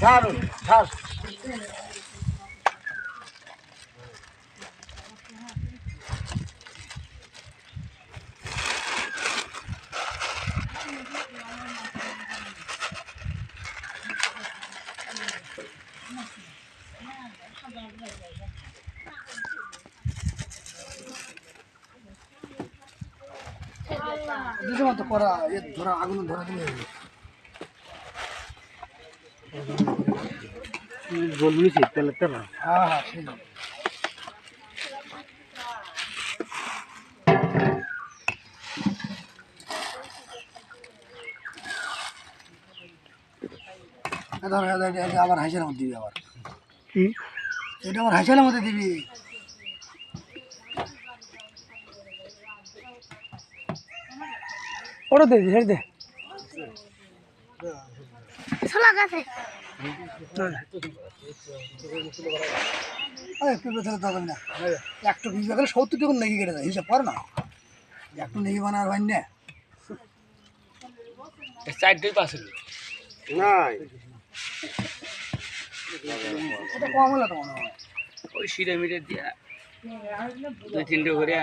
ছাড়ুন ছাড় মতো করা ধরা আগুন ধরা দিলে বলবি তেলের তেল হ্যাঁ হ্যাঁ ঠিক আছে আবার হাসির মধ্যে দিবি আবার কি এটা আবার হাসির মধ্যে দিবি ওটা দে ছেড়ে দে ছোলা গাছে একটু বেতনে তখন না একটু ভিজে গেলে 70 টাকা নেগি কেটে দেয় হিসাব কর না একটু নেগি বানার হয় না 4-2 পাস নাই এটা কম হলো তো মনে হয় ওই সিরে মিরে দিয়া 2-3 করে